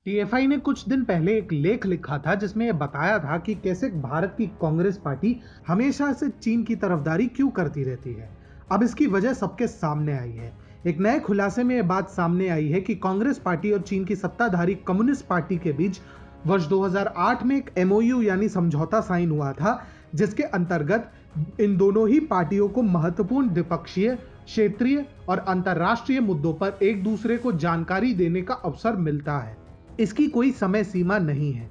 TFI ने कुछ दिन पहले एक लेख लिखा था जिसमें यह बताया था कि कैसे भारत की कांग्रेस पार्टी हमेशा से चीन की तरफदारी क्यों करती रहती है। अब इसकी वजह सबके सामने आई है। एक नए खुलासे में यह बात सामने आई है कि कांग्रेस पार्टी और चीन की सत्ताधारी कम्युनिस्ट पार्टी के बीच वर्ष 2008 में एक एमओयू यानी समझौता साइन हुआ था, जिसके अंतर्गत इन दोनों ही पार्टियों को महत्वपूर्ण द्विपक्षीय, क्षेत्रीय और अंतर्राष्ट्रीय मुद्दों पर एक दूसरे को जानकारी देने का अवसर मिलता है। इसकी कोई समय सीमा नहीं है।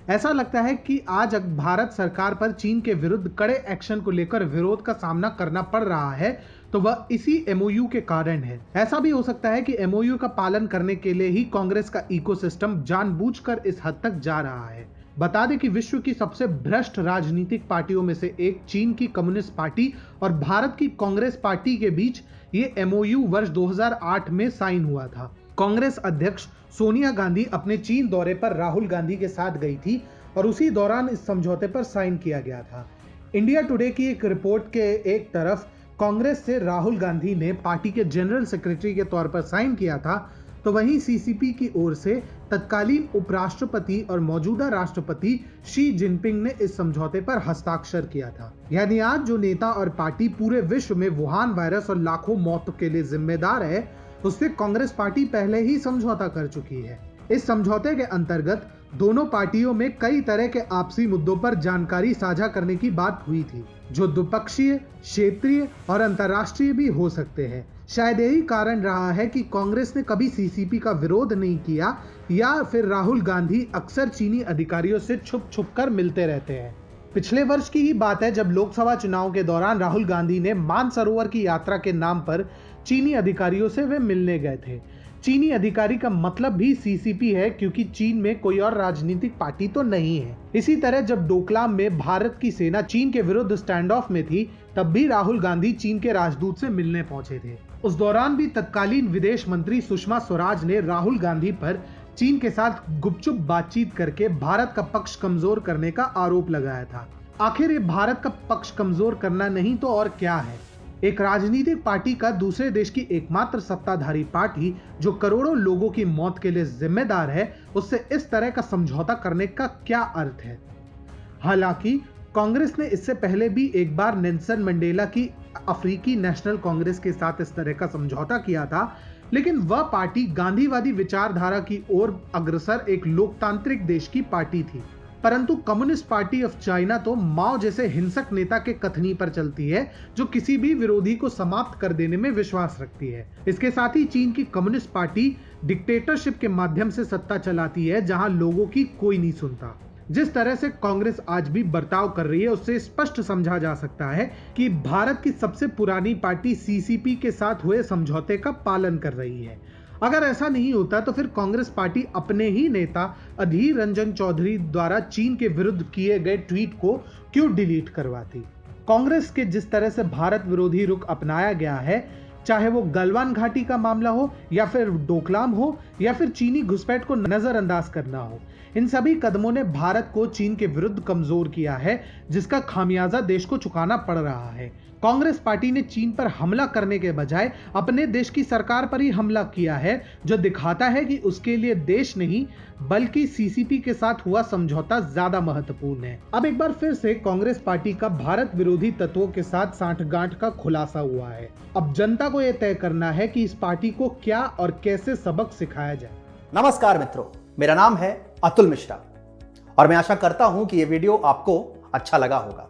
ऐसा लगता है कि आज भारत सरकार पर चीन के विरुद्ध कड़े एक्शन को लेकर विरोध का सामना करना पड़ रहा है, तो वह इसी एमओयू के कारण है। ऐसा भी हो सकता है कि एमओयू का पालन करने के लिए ही कांग्रेस का इकोसिस्टम जानबूझकर इस हद तक जा रहा है। बता दें कि विश्व की सबसे भ्रष्ट राजनीतिक पार्टियों में से एक चीन की कम्युनिस्ट पार्टी और भारत की कांग्रेस पार्टी के बीच ये एमओयू वर्ष 2008 में साइन हुआ था। कांग्रेस अध्यक्ष सोनिया गांधी अपने चीन दौरे पर राहुल गांधी के साथ गई थी और उसी दौरान इस समझौते पर साइन किया गया था। इंडिया टुडे की एक रिपोर्ट के एक तरफ कांग्रेस से राहुल गांधी ने पार्टी के जनरल सेक्रेटरी के तौर पर साइन किया था, तो वहीं सीसीपी की ओर से तत्कालीन उपराष्ट्रपति और मौजूदा राष्ट्रपति शी जिनपिंग ने इस समझौते पर हस्ताक्षर किया था। यानी आज जो नेता और पार्टी पूरे विश्व में वुहान वायरस और लाखों मौतों के लिए जिम्मेदार है, उससे कांग्रेस पार्टी पहले ही समझौता कर चुकी है। इस समझौते के अंतर्गत दोनों पार्टियों में कई तरह के आपसी मुद्दों पर जानकारी साझा करने की बात हुई थी, जो द्विपक्षीय, क्षेत्रीय और अंतर्राष्ट्रीय भी हो सकते हैं। शायद यही कारण रहा है कि कांग्रेस ने कभी सीसीपी का विरोध नहीं किया, या फिर राहुल गांधी अक्सर चीनी अधिकारियों से छुप छुप कर मिलते रहते हैं। पिछले वर्ष की ही बात है जब लोकसभा चुनाव के दौरान राहुल गांधी ने मानसरोवर की यात्रा के नाम पर चीनी अधिकारियों से वे मिलने गए थे। चीनी अधिकारी का मतलब भी सीसीपी है, क्योंकि चीन में कोई और राजनीतिक पार्टी तो नहीं है। इसी तरह जब डोकलाम में भारत की सेना चीन के विरुद्ध स्टैंड ऑफ में थी, तब भी राहुल गांधी चीन के राजदूत से मिलने पहुंचे थे। उस दौरान भी तत्कालीन विदेश मंत्री सुषमा स्वराज ने राहुल गांधी पर चीन के साथ गुपचुप बातचीत करके भारत का पक्ष कमजोर करने का आरोप लगाया था। आखिर ये भारत का पक्ष कमजोर करना नहीं तो और क्या है? एक राजनीतिक पार्टी का दूसरे देश की एकमात्र सत्ताधारी पार्टी जो करोड़ों लोगों की मौत के लिए जिम्मेदार है, उससे इस तरह का समझौता करने का क्या अर्थ है? हालांकि कांग्रेस ने इससे पहले भी एक बार नेल्सन मंडेला की अफ्रीकी नेशनल कांग्रेस के साथ इस तरह का समझौता किया था, लेकिन वह पार्टी गांधीवादी विचारधारा की ओर अग्रसर एक लोकतांत्रिक देश की पार्टी थी। परंतु कम्युनिस्ट पार्टी ऑफ चाइना तो माओ जैसे हिंसक नेता के कथनी पर चलती है, जो किसी भी विरोधी को समाप्त कर देने में विश्वास रखती है। इसके साथ ही चीन की कम्युनिस्ट पार्टी डिक्टेटरशिप के माध्यम से सत्ता चलाती है, जहां लोगों की कोई नहीं सुनता। जिस तरह से कांग्रेस आज भी बर्ताव कर रही है, उससे स्पष्ट समझा जा सकता है कि भारत की सबसे पुरानी पार्टी सीसीपी के साथ हुए समझौते का पालन कर रही है। अगर ऐसा नहीं होता तो फिर कांग्रेस पार्टी अपने ही नेता अधीर रंजन चौधरी द्वारा चीन के विरुद्ध किए गए ट्वीट को क्यों डिलीट करवाती? कांग्रेस के जिस तरह से भारत विरोधी रुख अपनाया गया है, चाहे वो गलवान घाटी का मामला हो, या फिर डोकलाम हो, या फिर चीनी घुसपैठ को नजरअंदाज करना हो, इन सभी कदमों ने भारत को चीन के विरुद्ध कमजोर किया है, जिसका खामियाजा देश को चुकाना पड़ रहा है। कांग्रेस पार्टी ने चीन पर हमला करने के बजाय अपने देश की सरकार पर ही हमला किया है, जो दिखाता है कि उसके लिए देश नहीं बल्कि सीसीपी के साथ हुआ समझौता ज्यादा महत्वपूर्ण है। अब एक बार फिर से कांग्रेस पार्टी का भारत विरोधी तत्वों के साथ सांठगांठ का खुलासा हुआ है। अब जनता को यह तय करना है कि इस पार्टी को क्या और कैसे सबक सिखाया जाए। नमस्कार मित्रों, मेरा नाम है अतुल मिश्रा और मैं आशा करता हूं कि यह वीडियो आपको अच्छा लगा होगा।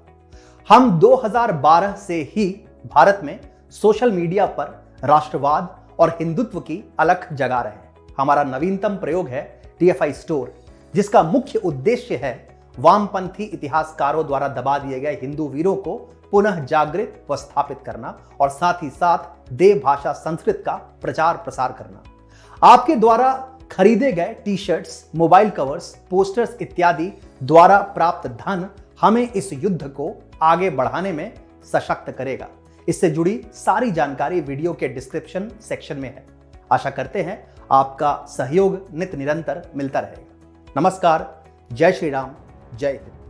हम 2012 से ही भारत में सोशल मीडिया पर राष्ट्रवाद और हिंदुत्व की अलख जगा रहे हैं। हमारा नवीनतम प्रयोग है टीएफआई स्टोर, जिसका मुख्य उद्देश्य है वामपंथी इतिहासकारों द्वारा दबा दिए गए हिंदू वीरों को पुनः जागृत व स्थापित करना और साथ ही साथ देव भाषा संस्कृत का प्रचार प्रसार करना। आपके द्वारा खरीदे गए T shirts, mobile covers, posters इत्यादि द्वारा प्राप्त धन हमें इस युद्ध को आगे बढ़ाने में सशक्त करेगा। इससे जुड़ी सारी जानकारी वीडियो के डिस्क्रिप्शन सेक्शन में है। आशा करते हैं आपका सहयोग नित्य निरंतर मिलता रहेगा। नमस्कार, जय श्री राम, जय हिंद।